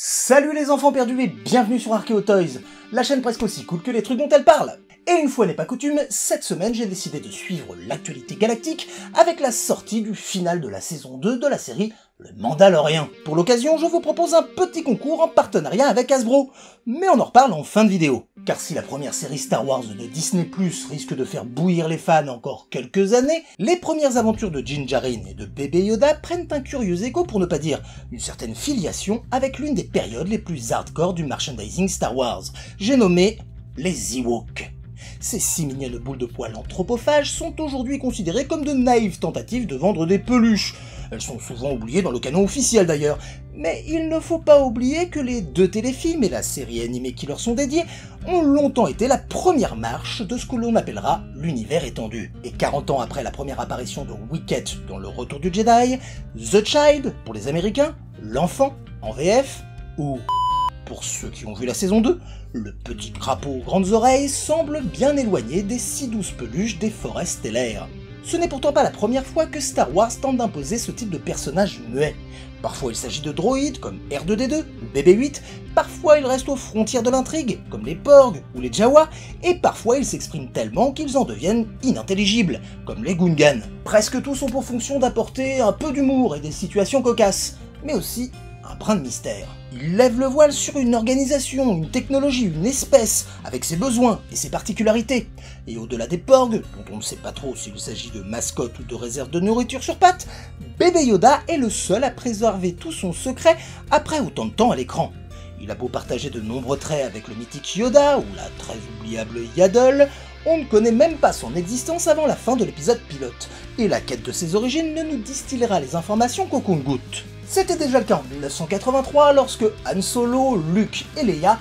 Salut les enfants perdus et bienvenue sur Archeo Toys, la chaîne presque aussi cool que les trucs dont elle parle. Et une fois n'est pas coutume, cette semaine j'ai décidé de suivre l'actualité galactique avec la sortie du final de la saison 2 de la série Le Mandalorien. Pour l'occasion, je vous propose un petit concours en partenariat avec Hasbro, mais on en reparle en fin de vidéo. Car si la première série Star Wars de Disney+ risque de faire bouillir les fans encore quelques années, les premières aventures de Din Djarin et de bébé Yoda prennent un curieux écho, pour ne pas dire une certaine filiation, avec l'une des périodes les plus hardcore du merchandising Star Wars. J'ai nommé les Ewoks. Ces 6 mignonnes boules de poils anthropophages sont aujourd'hui considérées comme de naïves tentatives de vendre des peluches. Elles sont souvent oubliées dans le canon officiel d'ailleurs, mais il ne faut pas oublier que les 2 téléfilms et la série animée qui leur sont dédiés ont longtemps été la première marche de ce que l'on appellera l'univers étendu. Et 40 ans après la première apparition de Wicket dans Le Retour du Jedi, The Child pour les Américains, l'enfant en VF, ou pour ceux qui ont vu la saison 2, le petit crapaud aux grandes oreilles semble bien éloigné des si douces peluches des forêts stellaires. Ce n'est pourtant pas la première fois que Star Wars tente d'imposer ce type de personnage muet. Parfois il s'agit de droïdes comme R2-D2 ou BB-8, parfois ils restent aux frontières de l'intrigue comme les Porgs ou les Jawa, et parfois ils s'expriment tellement qu'ils en deviennent inintelligibles comme les Gungans. Presque tous ont pour fonction d'apporter un peu d'humour et des situations cocasses, mais aussi un brin de mystère. Il lève le voile sur une organisation, une technologie, une espèce, avec ses besoins et ses particularités. Et au-delà des Porgs, dont on ne sait pas trop s'il s'agit de mascottes ou de réserves de nourriture sur pattes, bébé Yoda est le seul à préserver tout son secret après autant de temps à l'écran. Il a beau partager de nombreux traits avec le mythique Yoda ou la très oubliable Yaddle, on ne connaît même pas son existence avant la fin de l'épisode pilote, et la quête de ses origines ne nous distillera les informations qu'au compte-gouttes. C'était déjà le cas en 1983 lorsque Han Solo, Luke et Leia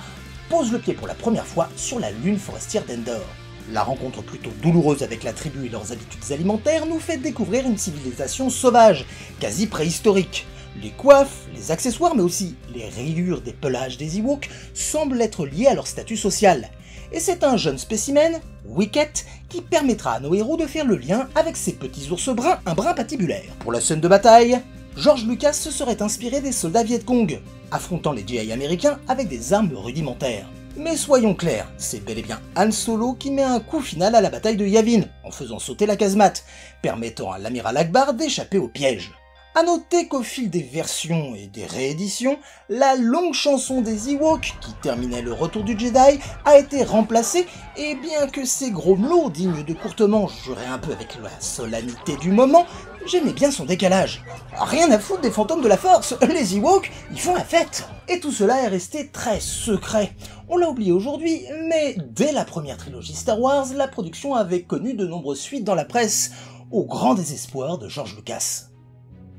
posent le pied pour la première fois sur la lune forestière d'Endor. La rencontre plutôt douloureuse avec la tribu et leurs habitudes alimentaires nous fait découvrir une civilisation sauvage, quasi préhistorique. Les coiffes, les accessoires mais aussi les rayures des pelages des Ewoks semblent être liés à leur statut social. Et c'est un jeune spécimen, Wicket, qui permettra à nos héros de faire le lien avec ces petits ours bruns un brin patibulaire. Pour la scène de bataille, George Lucas se serait inspiré des soldats Viet Cong, affrontant les GI américains avec des armes rudimentaires. Mais soyons clairs, c'est bel et bien Han Solo qui met un coup final à la bataille de Yavin, en faisant sauter la casemate, permettant à l'amiral Akbar d'échapper au piège. A noter qu'au fil des versions et des rééditions, la longue chanson des Ewoks, qui terminait le Retour du Jedi, a été remplacée, et bien que ces gros melots dignes de courte manche juraient un peu avec la solennité du moment, j'aimais bien son décalage. Rien à foutre des fantômes de la force, les Ewoks, ils font la fête. Et tout cela est resté très secret. On l'a oublié aujourd'hui, mais dès la première trilogie Star Wars, la production avait connu de nombreuses fuites dans la presse, au grand désespoir de George Lucas.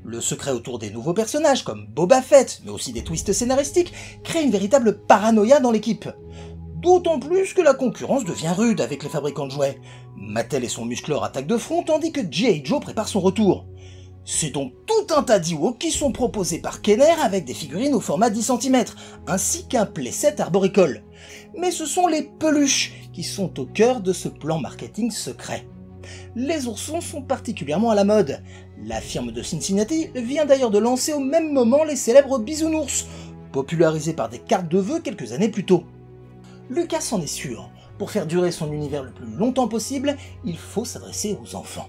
Le secret autour des nouveaux personnages comme Boba Fett, mais aussi des twists scénaristiques, crée une véritable paranoïa dans l'équipe. D'autant plus que la concurrence devient rude avec les fabricants de jouets. Mattel et son muscleur attaquent de front tandis que G.I. Joe prépare son retour. C'est donc tout un tas d'Ewoks qui sont proposés par Kenner avec des figurines au format 10 cm, ainsi qu'un playset arboricole. Mais ce sont les peluches qui sont au cœur de ce plan marketing secret. Les oursons sont particulièrement à la mode. La firme de Cincinnati vient d'ailleurs de lancer au même moment les célèbres bisounours, popularisés par des cartes de vœux quelques années plus tôt. Lucas en est sûr, pour faire durer son univers le plus longtemps possible, il faut s'adresser aux enfants.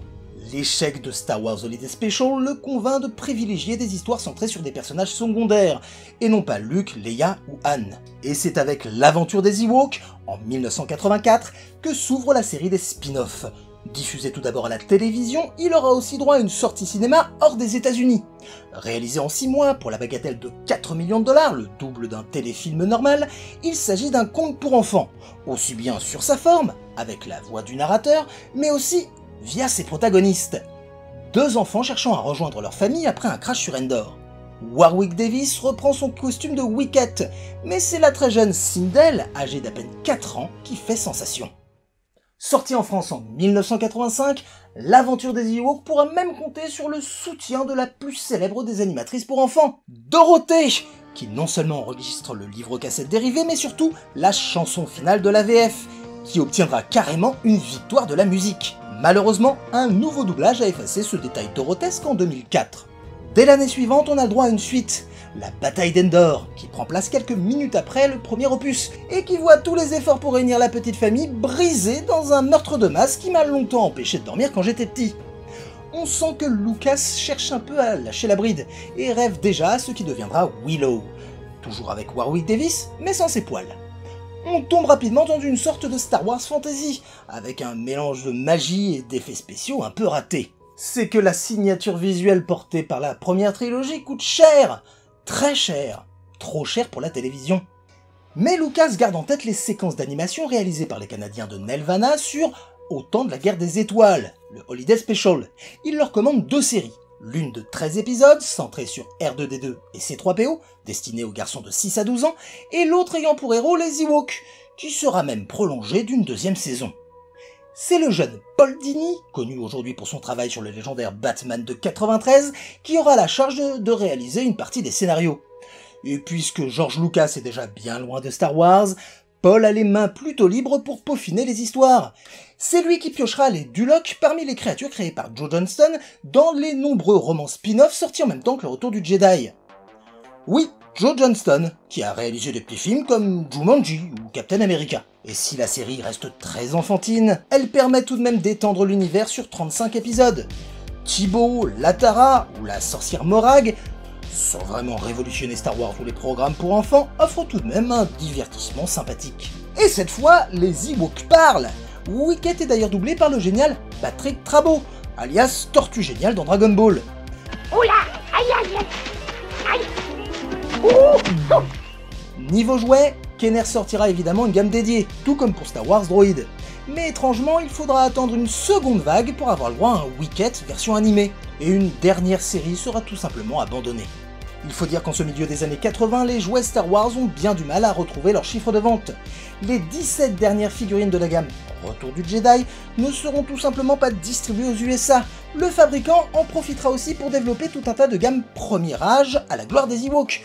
L'échec de Star Wars Holiday Special le convainc de privilégier des histoires centrées sur des personnages secondaires, et non pas Luke, Leia ou Han. Et c'est avec l'aventure des Ewoks, en 1984, que s'ouvre la série des spin-offs. Diffusé tout d'abord à la télévision, il aura aussi droit à une sortie cinéma hors des États-Unis. Réalisé en 6 mois pour la bagatelle de 4 millions de $, le double d'un téléfilm normal, il s'agit d'un conte pour enfants, aussi bien sur sa forme, avec la voix du narrateur, mais aussi via ses protagonistes. 2 enfants cherchant à rejoindre leur famille après un crash sur Endor. Warwick Davis reprend son costume de Wicket, mais c'est la très jeune Sindel, âgée d'à peine 4 ans, qui fait sensation. Sorti en France en 1985, l'aventure des Ewoks pourra même compter sur le soutien de la plus célèbre des animatrices pour enfants, Dorothée, qui non seulement enregistre le livre-cassette dérivé, mais surtout la chanson finale de la VF, qui obtiendra carrément une victoire de la musique. Malheureusement, un nouveau doublage a effacé ce détail dorothesque en 2004. Dès l'année suivante, on a le droit à une suite, la bataille d'Endor, qui prend place quelques minutes après le premier opus, et qui voit tous les efforts pour réunir la petite famille brisés dans un meurtre de masse qui m'a longtemps empêché de dormir quand j'étais petit. On sent que Lucas cherche un peu à lâcher la bride, et rêve déjà à ce qui deviendra Willow, toujours avec Warwick Davis, mais sans ses poils. On tombe rapidement dans une sorte de Star Wars fantasy, avec un mélange de magie et d'effets spéciaux un peu ratés. C'est que la signature visuelle portée par la première trilogie coûte cher, très cher, trop cher pour la télévision. Mais Lucas garde en tête les séquences d'animation réalisées par les Canadiens de Nelvana sur Au temps de la guerre des étoiles, le Holiday Special. Il leur commande 2 séries, l'une de 13 épisodes, centrée sur R2-D2 et C3PO, destinée aux garçons de 6 à 12 ans, et l'autre ayant pour héros les Ewoks, qui sera même prolongée d'une 2e saison. C'est le jeune Paul Dini, connu aujourd'hui pour son travail sur le légendaire Batman de 93, qui aura la charge de réaliser une partie des scénarios. Et puisque George Lucas est déjà bien loin de Star Wars, Paul a les mains plutôt libres pour peaufiner les histoires. C'est lui qui piochera les Duloc parmi les créatures créées par Joe Johnston dans les nombreux romans spin-off sortis en même temps que le Retour du Jedi. Oui, Joe Johnston, qui a réalisé des petits films comme Jumanji ou Captain America. Et si la série reste très enfantine, elle permet tout de même d'étendre l'univers sur 35 épisodes. Thibaut, Latara ou la sorcière Morag, sans vraiment révolutionner Star Wars ou les programmes pour enfants, offrent tout de même un divertissement sympathique. Et cette fois, les Ewoks parlent. Wicket est d'ailleurs doublé par le génial Patrick Trabeau, alias Tortue Géniale dans Dragon Ball. Oula, aïe aïe aïe. Niveau jouet, Kenner sortira évidemment une gamme dédiée, tout comme pour Star Wars Droid. Mais étrangement, il faudra attendre une seconde vague pour avoir le droit à un Wicket version animée, et une dernière série sera tout simplement abandonnée. Il faut dire qu'en ce milieu des années 80, les jouets Star Wars ont bien du mal à retrouver leur chiffre de vente. Les 17 dernières figurines de la gamme Retour du Jedi ne seront tout simplement pas distribuées aux USA. Le fabricant en profitera aussi pour développer tout un tas de gammes premier âge à la gloire des Ewoks,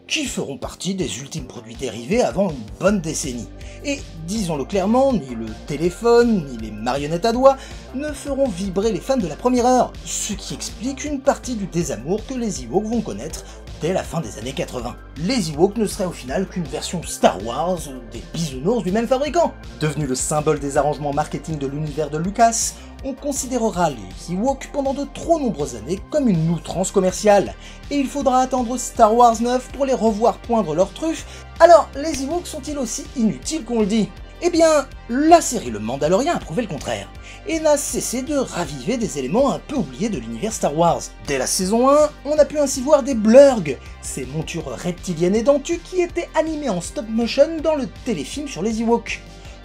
qui feront partie des ultimes produits dérivés avant une bonne décennie. Et disons-le clairement, ni le téléphone, ni les marionnettes à doigts ne feront vibrer les fans de la première heure, ce qui explique une partie du désamour que les Ewoks vont connaître dès la fin des années 80. Les Ewoks ne seraient au final qu'une version Star Wars des bisounours du même fabricant. Devenu le symbole des arrangements marketing de l'univers de Lucas, on considérera les Ewoks pendant de trop nombreuses années comme une outrance commerciale, et il faudra attendre Star Wars 9 pour les revoir poindre leurs truffes. Alors, les Ewoks sont-ils aussi inutiles qu'on le dit? Eh bien, la série Le Mandalorian a prouvé le contraire, et n'a cessé de raviver des éléments un peu oubliés de l'univers Star Wars. Dès la saison 1, on a pu ainsi voir des Blurg, ces montures reptiliennes et dentues qui étaient animées en stop motion dans le téléfilm sur les Ewoks.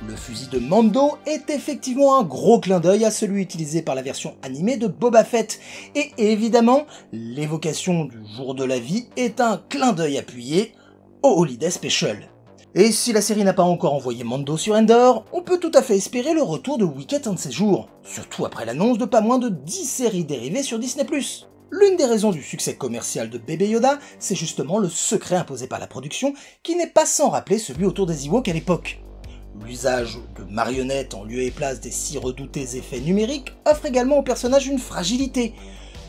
Le fusil de Mando est effectivement un gros clin d'œil à celui utilisé par la version animée de Boba Fett, et évidemment, l'évocation du jour de la vie est un clin d'œil appuyé au Holiday Special. Et si la série n'a pas encore envoyé Mando sur Endor, on peut tout à fait espérer le retour de Wicket un de ces jours, surtout après l'annonce de pas moins de 10 séries dérivées sur Disney+. L'une des raisons du succès commercial de Bébé Yoda, c'est justement le secret imposé par la production, qui n'est pas sans rappeler celui autour des Ewoks à l'époque. L'usage de marionnettes en lieu et place des si redoutés effets numériques offre également au personnage une fragilité.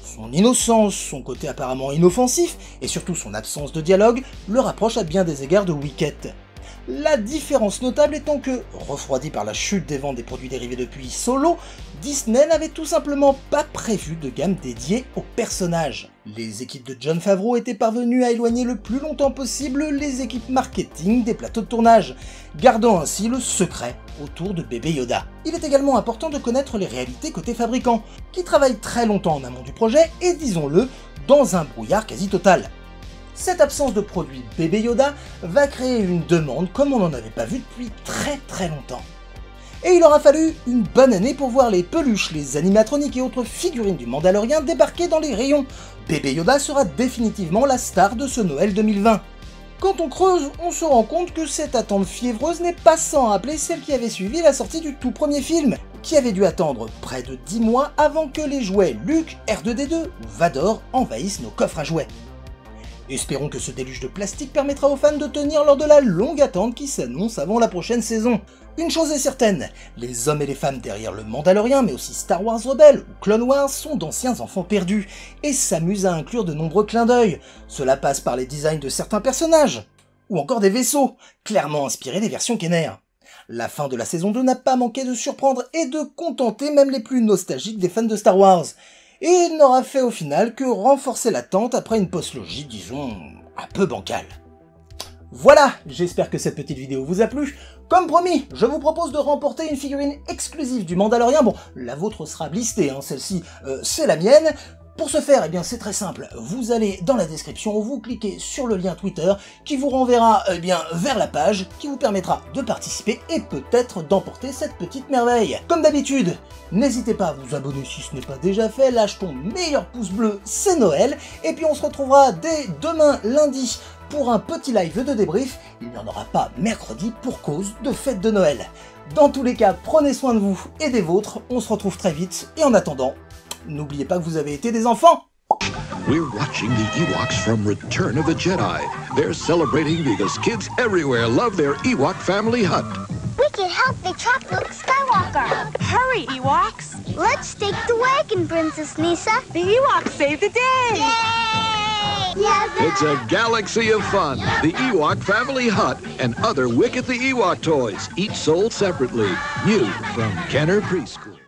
Son innocence, son côté apparemment inoffensif, et surtout son absence de dialogue, le rapproche à bien des égards de Wicket. La différence notable étant que, refroidi par la chute des ventes des produits dérivés depuis Solo, Disney n'avait tout simplement pas prévu de gamme dédiée aux personnages. Les équipes de Jon Favreau étaient parvenues à éloigner le plus longtemps possible les équipes marketing des plateaux de tournage, gardant ainsi le secret autour de Bébé Yoda. Il est également important de connaître les réalités côté fabricant, qui travaillent très longtemps en amont du projet et, disons-le, dans un brouillard quasi total. Cette absence de produit Bébé Yoda va créer une demande comme on n'en avait pas vu depuis très longtemps. Et il aura fallu une bonne année pour voir les peluches, les animatroniques et autres figurines du Mandalorian débarquer dans les rayons. Bébé Yoda sera définitivement la star de ce Noël 2020. Quand on creuse, on se rend compte que cette attente fiévreuse n'est pas sans rappeler celle qui avait suivi la sortie du tout premier film, qui avait dû attendre près de 10 mois avant que les jouets Luke, R2-D2 ou Vador envahissent nos coffres à jouets. Espérons que ce déluge de plastique permettra aux fans de tenir lors de la longue attente qui s'annonce avant la prochaine saison. Une chose est certaine, les hommes et les femmes derrière le Mandalorian, mais aussi Star Wars Rebels ou Clone Wars sont d'anciens enfants perdus, et s'amusent à inclure de nombreux clins d'œil. Cela passe par les designs de certains personnages, ou encore des vaisseaux, clairement inspirés des versions Kenner. La fin de la saison 2 n'a pas manqué de surprendre et de contenter même les plus nostalgiques des fans de Star Wars. Et il n'aura fait au final que renforcer l'attente après une post-logie, disons, un peu bancale. Voilà, j'espère que cette petite vidéo vous a plu. Comme promis, je vous propose de remporter une figurine exclusive du Mandalorian. Bon, la vôtre sera blistée, hein, celle-ci, c'est la mienne. Pour ce faire, eh bien c'est très simple, vous allez dans la description, vous cliquez sur le lien Twitter qui vous renverra vers la page qui vous permettra de participer et peut-être d'emporter cette petite merveille. Comme d'habitude, n'hésitez pas à vous abonner si ce n'est pas déjà fait, lâche ton meilleur pouce bleu, c'est Noël, et puis on se retrouvera dès demain lundi pour un petit live de débrief. Il n'y en aura pas mercredi pour cause de fête de Noël. Dans tous les cas, prenez soin de vous et des vôtres, on se retrouve très vite, et en attendant, n'oubliez pas que vous avez été des enfants. We're watching the Ewoks from Return of the Jedi. They're celebrating because kids everywhere love their Ewok family hut. We can help the trap Luke Skywalker. Hurry, Ewoks! Let's take the wagon, Princess Nisa. The Ewoks save the day! Yay! Yes, It's a galaxy of fun. The Ewok family hut and other Wicket the Ewok toys, each sold separately. New from Kenner Preschool.